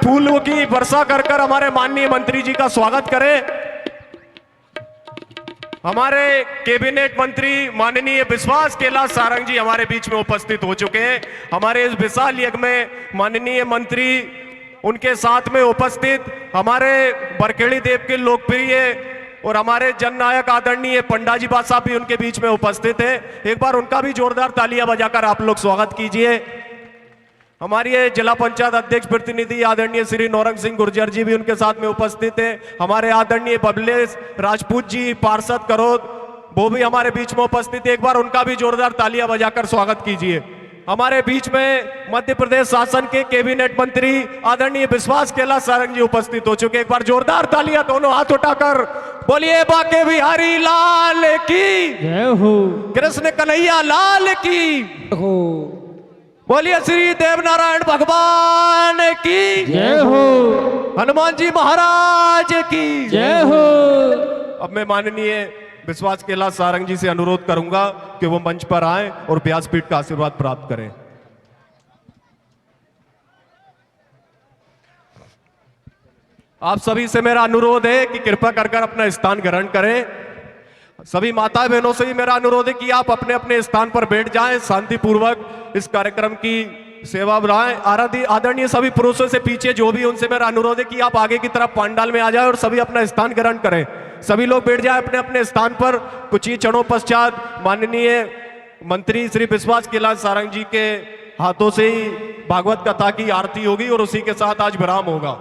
फूलों की वर्षा कर कर हमारे माननीय मंत्री जी का स्वागत करें। हमारे कैबिनेट मंत्री माननीय विश्वास कैलाश सारंग जी हमारे बीच में उपस्थित हो चुके हैं। हमारे इस विशाल यज्ञ में माननीय मंत्री, उनके साथ में उपस्थित हमारे बरखेड़ी देव के लोकप्रिय और हमारे जननायक आदरणीय पंडा जी साहब भी उनके बीच में उपस्थित है। एक बार उनका भी जोरदार तालियां बजाकर आप लोग स्वागत कीजिए। हमारी जिला पंचायत अध्यक्ष प्रतिनिधि आदरणीय श्री नौरंग सिंह गुर्जर जी भी उनके साथ में उपस्थित हैं। हमारे आदरणीय बबलेश राजपूत जी पार्षद करोद, वो भी हमारे बीच में उपस्थित है। एक बार उनका भी जोरदार तालियां बजाकर स्वागत कीजिए। हमारे बीच में मध्य प्रदेश शासन के कैबिनेट मंत्री आदरणीय विश्वास कैलाश सारंग जी उपस्थित हो चुके। एक बार जोरदार तालियां दोनों हाथ उठाकर बोलिए बाके बिहारी लाल की जय हो, कृष्ण कन्हैया लाल की हो, बोलिए श्री देवनारायण भगवान की जय हो, हनुमान जी महाराज की जय हो। अब मैं माननीय विश्वास कैलाश सारंग जी से अनुरोध करूंगा कि वो मंच पर आएं और व्यासपीठ का आशीर्वाद प्राप्त करें। आप सभी से मेरा अनुरोध है कि कृपया कर अपना स्थान ग्रहण करें। सभी माता बहनों से भी मेरा अनुरोध है कि आप अपने अपने स्थान पर बैठ जाएं, शांतिपूर्वक इस कार्यक्रम की सेवा बढ़ाएं। आदरणीय सभी पुरुषों से पीछे जो भी, उनसे मेरा अनुरोध है कि आप आगे की तरफ पंडाल में आ जाएं और सभी अपना स्थान ग्रहण करें। सभी लोग बैठ जाएं अपने अपने स्थान पर। कुछ ही क्षणों पश्चात माननीय मंत्री श्री विश्वास कैलाश सारंग जी के हाथों से ही भागवत कथा की आरती होगी और उसी के साथ आज विराम होगा।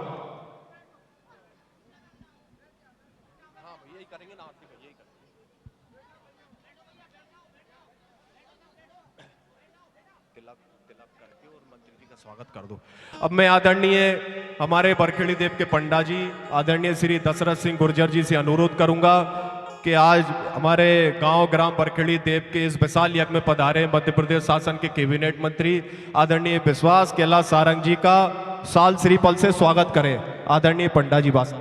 स्वागत कर दो। अब मैं आदरणीय हमारे बरखेड़ी देव के पंडा जी आदरणीय श्री दशरथ सिंह गुर्जर जी से अनुरोध करूंगा कि आज हमारे गांव ग्राम बरखेड़ी देव के इस विशाल यज्ञ में पधारे मध्य प्रदेश शासन के कैबिनेट मंत्री आदरणीय विश्वास कैलाश सारंग जी का साल श्रीफल से स्वागत करें। आदरणीय पंडा जी बास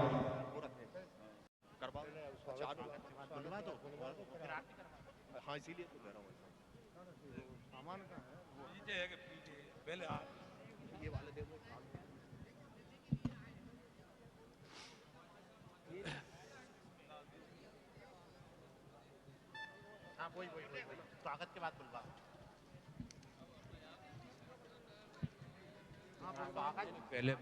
स्वागत के बाद बुलवा पहले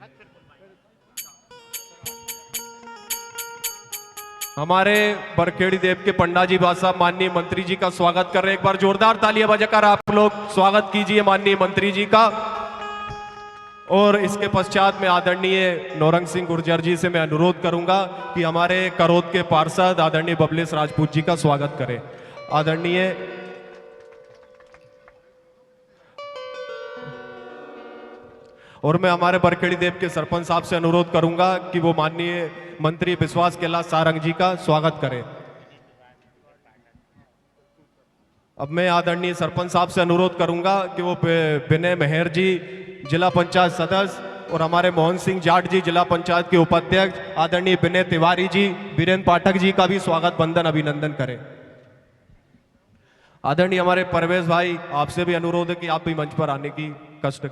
हमारे बरखेड़ी देव के पंडा जी साहब माननीय मंत्री जी का स्वागत कर रहे हैं। एक बार जोरदार तालियां बजाकर आप लोग स्वागत कीजिए माननीय मंत्री जी का। और इसके पश्चात में आदरणीय नौरंग सिंह गुर्जर जी से मैं अनुरोध करूंगा कि हमारे करोद के पार्षद आदरणीय बबलेश राजपूत जी का स्वागत करें। आदरणीय और मैं हमारे बरखेड़ी देव के सरपंच साहब से अनुरोध करूंगा कि वो माननीय मंत्री विश्वास कैलाश सारंग जी का स्वागत करें। अब मैं आदरणीय सरपंच साहब से अनुरोध करूंगा कि वो विनय मेहर जी जिला पंचायत सदस्य और हमारे मोहन सिंह जाट जी जिला पंचायत के उपाध्यक्ष आदरणीय विनय तिवारी जी वीरेंद्र पाठक जी का भी स्वागत बंदन अभिनंदन करें। आदरणीय हमारे परवेश भाई, आपसे भी अनुरोध है कि आप भी मंच पर आने की कष्ट।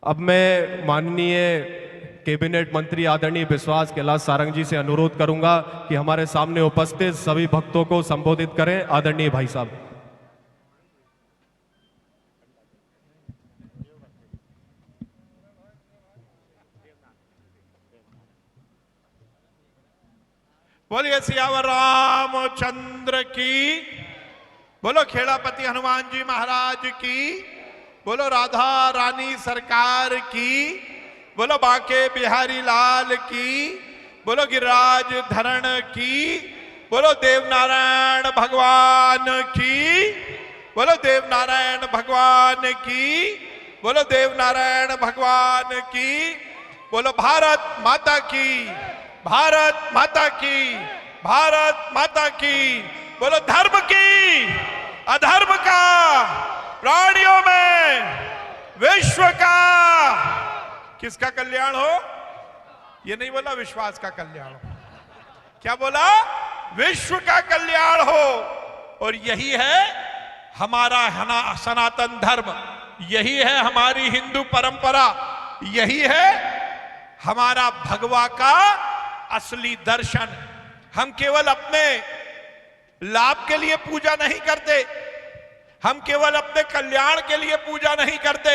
अब मैं माननीय कैबिनेट मंत्री आदरणीय विश्वास कैलाश सारंग जी से अनुरोध करूंगा कि हमारे सामने उपस्थित सभी भक्तों को संबोधित करें। आदरणीय भाई साहब। बोलिए सियावर रामचंद्र की, बोलो खेड़ापति हनुमान जी महाराज की, बोलो राधा रानी सरकार की, बोलो बाके बिहारी लाल की, बोलो गिरिराज धरण की, बोलो देवनारायण भगवान की, बोलो देवनारायण भगवान की, बोलो देवनारायण भगवान की, बोलो भारत माता की, भारत माता की, भारत माता की, बोलो धर्म की अधर्म का प्राणियों में विश्व का किसका कल्याण हो। ये नहीं बोला विश्वास का कल्याण हो, क्या बोला, विश्व का कल्याण हो। और यही है हमारा सनातन धर्म, यही है हमारी हिंदू परंपरा, यही है हमारा भगवा का असली दर्शन। हम केवल अपने लाभ के लिए पूजा नहीं करते, हम केवल अपने कल्याण के लिए पूजा नहीं करते,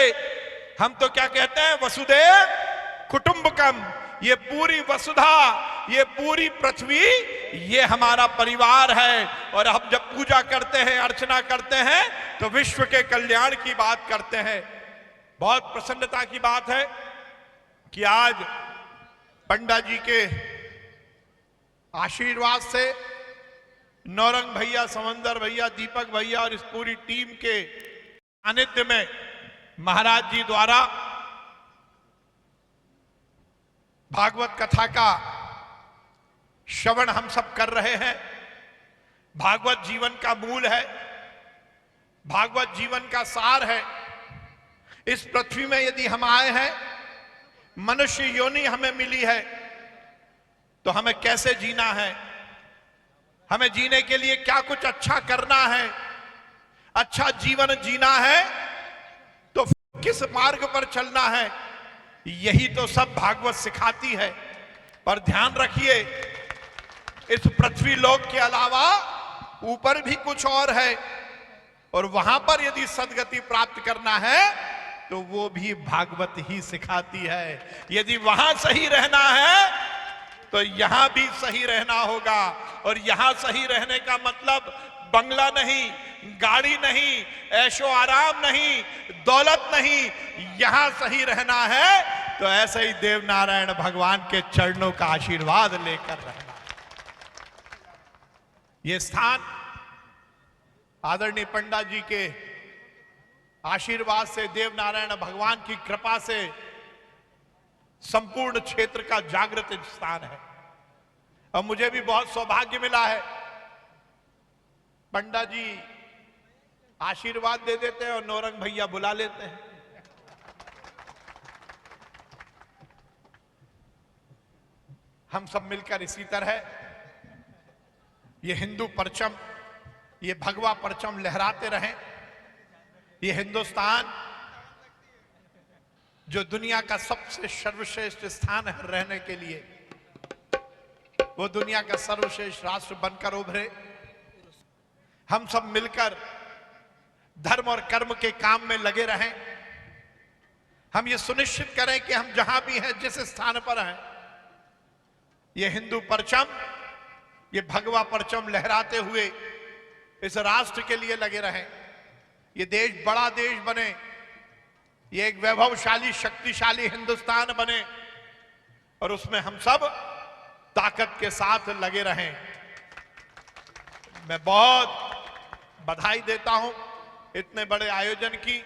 हम तो क्या कहते हैं, वसुदेव कुटुंबकम। ये पूरी वसुधा, ये पूरी पृथ्वी, ये हमारा परिवार है। और हम जब पूजा करते हैं, अर्चना करते हैं, तो विश्व के कल्याण की बात करते हैं। बहुत प्रसन्नता की बात है कि आज पंडा जी के आशीर्वाद से नौरंग भैया, समंदर भैया, दीपक भैया और इस पूरी टीम के सानिध्य में महाराज जी द्वारा भागवत कथा का श्रवण हम सब कर रहे हैं। भागवत जीवन का मूल है, भागवत जीवन का सार है। इस पृथ्वी में यदि हम आए हैं, मनुष्य योनि हमें मिली है, तो हमें कैसे जीना है, हमें जीने के लिए क्या कुछ अच्छा करना है, अच्छा जीवन जीना है तो किस मार्ग पर चलना है, यही तो सब भागवत सिखाती है। पर ध्यान रखिए, इस पृथ्वी लोक के अलावा ऊपर भी कुछ और है, और वहां पर यदि सदगति प्राप्त करना है तो वो भी भागवत ही सिखाती है। यदि वहां सही रहना है तो यहां भी सही रहना होगा। और यहां सही रहने का मतलब बंगला नहीं, गाड़ी नहीं, ऐशो आराम नहीं, दौलत नहीं, यहां सही रहना है तो ऐसे ही देव नारायण भगवान के चरणों का आशीर्वाद लेकर रहना। ये स्थान आदरणीय पंडा जी के आशीर्वाद से, देव नारायण भगवान की कृपा से संपूर्ण क्षेत्र का जागृत स्थान है। और मुझे भी बहुत सौभाग्य मिला है, पंडा जी आशीर्वाद दे देते हैं और नौरंग भैया बुला लेते हैं। हम सब मिलकर इसी तरह ये हिंदू परचम, ये भगवा परचम लहराते रहें। ये हिंदुस्तान जो दुनिया का सबसे सर्वश्रेष्ठ स्थान है रहने के लिए, वो दुनिया का सर्वश्रेष्ठ राष्ट्र बनकर उभरे। हम सब मिलकर धर्म और कर्म के काम में लगे रहें। हम ये सुनिश्चित करें कि हम जहां भी हैं, जिस स्थान पर हैं, ये हिंदू परचम, ये भगवा परचम लहराते हुए इस राष्ट्र के लिए लगे रहें। ये देश बड़ा देश बने, ये एक वैभवशाली शक्तिशाली हिंदुस्तान बने, और उसमें हम सब ताकत के साथ लगे रहें। मैं बहुत बधाई देता हूं इतने बड़े आयोजन की।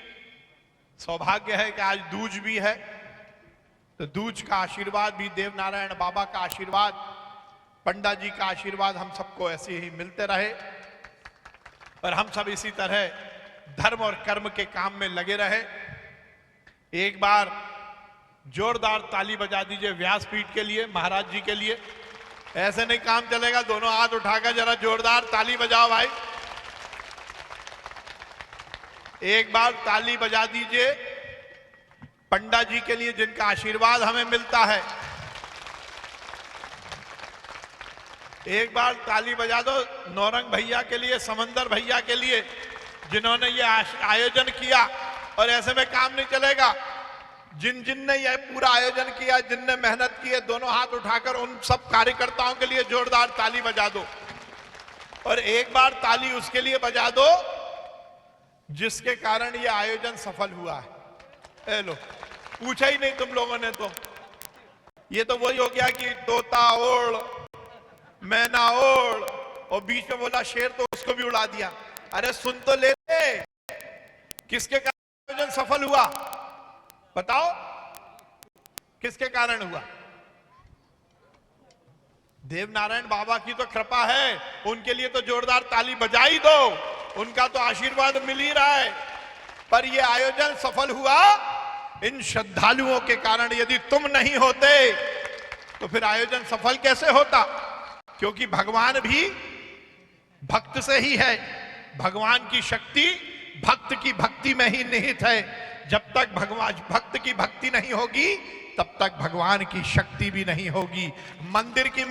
सौभाग्य है कि आज दूज भी है, तो दूज का आशीर्वाद भी, देव नारायण बाबा का आशीर्वाद, पंडा जी का आशीर्वाद हम सबको ऐसे ही मिलते रहे, और हम सब इसी तरह धर्म और कर्म के काम में लगे रहे। एक बार जोरदार ताली बजा दीजिए व्यासपीठ के लिए, महाराज जी के लिए। ऐसे नहीं काम चलेगा, दोनों हाथ उठाकर जरा जोरदार ताली बजाओ भाई। एक बार ताली बजा दीजिए पंडा जी के लिए, जिनका आशीर्वाद हमें मिलता है। एक बार ताली बजा दो नौरंग भैया के लिए, समंदर भैया के लिए, जिन्होंने ये आयोजन किया। और ऐसे में काम नहीं चलेगा, जिन जिन ने यह पूरा आयोजन किया, जिनने मेहनत की है, दोनों हाथ उठाकर उन सब कार्यकर्ताओं के लिए जोरदार ताली बजा दो। और एक बार ताली उसके लिए बजा दो जिसके कारण यह आयोजन सफल हुआ है। ए लो, पूछा ही नहीं तुम लोगों ने, तो ये तो वही हो गया कि तोता ओढ़ मैना ओढ़, और बीच में बोला शेर तो उसको भी उड़ा दिया। अरे सुन तो लेते, किसके कारण आयोजन सफल हुआ बताओ, किसके कारण हुआ? देव नारायण बाबा की तो कृपा है, उनके लिए तो जोरदार ताली बजा ही दो, उनका तो आशीर्वाद मिल ही रहा है। पर यह आयोजन सफल हुआ इन श्रद्धालुओं के कारण। यदि तुम नहीं होते तो फिर आयोजन सफल कैसे होता? क्योंकि भगवान भी भक्त से ही है। भगवान की शक्ति भक्त की भक्ति में ही निहित है। जब तक भगवान भक्त की भक्ति नहीं होगी तब तक भगवान की शक्ति भी नहीं होगी। मंदिर की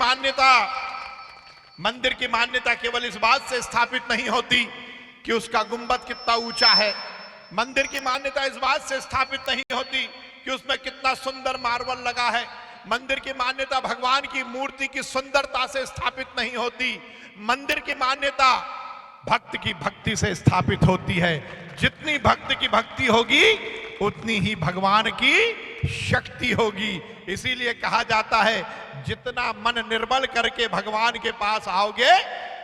मान्यता केवल इस बात से स्थापित नहीं होती कि उसका गुंबद कितना ऊंचा है। मंदिर की मान्यता इस बात से स्थापित नहीं होती कि उसमें कितना सुंदर मार्बल लगा है। मंदिर की मान्यता भगवान की मूर्ति की सुंदरता से स्थापित नहीं होती। मंदिर की मान्यता भक्त की भक्ति से स्थापित होती है। जितनी भक्त की भक्ति होगी उतनी ही भगवान की शक्ति होगी। इसीलिए कहा जाता है जितना मन निर्मल करके भगवान के पास आओगे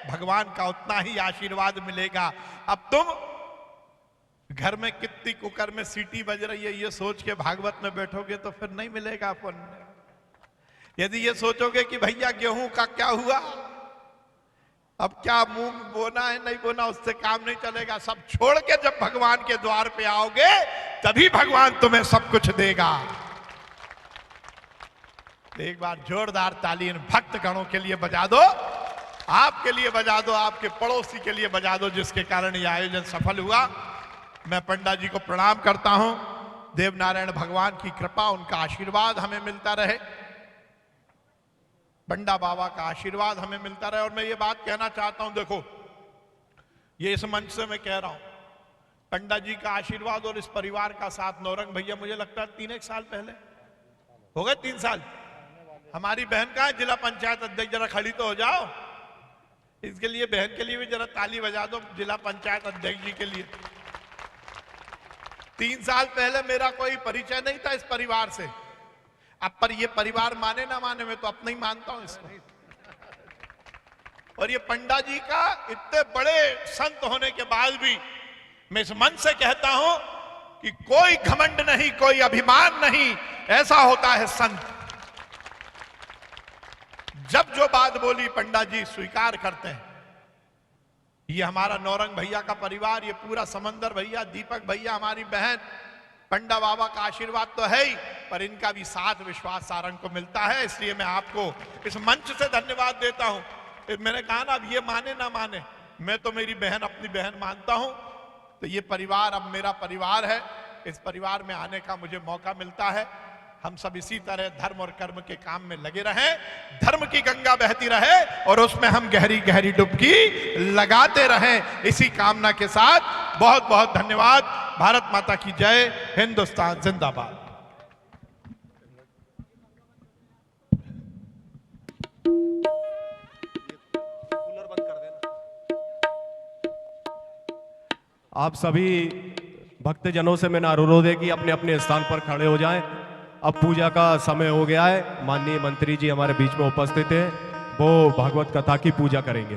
भगवान का उतना ही आशीर्वाद मिलेगा। अब तुम घर में कितनी कुकर में सीटी बज रही है ये सोच के भागवत में बैठोगे तो फिर नहीं मिलेगा पुण्य। यदि ये सोचोगे कि भैया गेहूं का क्या हुआ, अब क्या मूंग बोना है नहीं बोना, उससे काम नहीं चलेगा। सब छोड़ के जब भगवान के द्वार पे आओगे तभी भगवान तुम्हें सब कुछ देगा। एक बार जोरदार ताली इन भक्त गणों के लिए बजा दो, आपके लिए बजा दो, आपके पड़ोसी के लिए बजा दो जिसके कारण यह आयोजन सफल हुआ। मैं पंडा जी को प्रणाम करता हूं। देवनारायण भगवान की कृपा, उनका आशीर्वाद हमें मिलता रहे, पंडा बाबा का आशीर्वाद हमें मिलता रहे। और मैं ये बात कहना चाहता हूं, देखो ये इस मंच से मैं कह रहा हूं, पंडा जी का आशीर्वाद और इस परिवार का साथ। नौरंग भैया मुझे लगता है 3 साल पहले हो गए, 3 साल। हमारी बहन का है जिला पंचायत अध्यक्ष, जरा खड़ी तो हो जाओ। इसके लिए बहन के लिए भी जरा ताली बजा दो, जिला पंचायत अध्यक्ष जी के लिए। 3 साल पहले मेरा कोई परिचय नहीं था इस परिवार से। अब पर ये परिवार माने ना माने, मैं तो अपना ही मानता हूं इसको। और ये पंडा जी का इतने बड़े संत होने के बाद भी मैं इस मन से कहता हूं कि कोई घमंड नहीं, कोई अभिमान नहीं, ऐसा होता है संत। जब जो बात बोली पंडा जी स्वीकार करते हैं। ये हमारा नौरंग भैया का परिवार, ये पूरा समंदर भैया, दीपक भैया, हमारी बहन, पंडा बाबा का आशीर्वाद तो है ही, पर इनका भी साथ विश्वास सारंग को मिलता है। इसलिए मैं आपको इस मंच से धन्यवाद देता हूं। मैंने कहा ना, अब ये माने ना माने, मैं तो मेरी बहन अपनी बहन मानता हूं। तो ये परिवार अब मेरा परिवार है। इस परिवार में आने का मुझे मौका मिलता है। हम सब इसी तरह धर्म और कर्म के काम में लगे रहें, धर्म की गंगा बहती रहे और उसमें हम गहरी गहरी डुबकी लगाते रहें। इसी कामना के साथ बहुत बहुत धन्यवाद। भारत माता की जय, हिंदुस्तान जिंदाबाद। आप सभी भक्तजनों से मैंने अनुरोध है कि अपने अपने स्थान पर खड़े हो जाएं। अब पूजा का समय हो गया है। माननीय मंत्री जी हमारे बीच में उपस्थित हैं, वो भागवत कथा की पूजा करेंगे।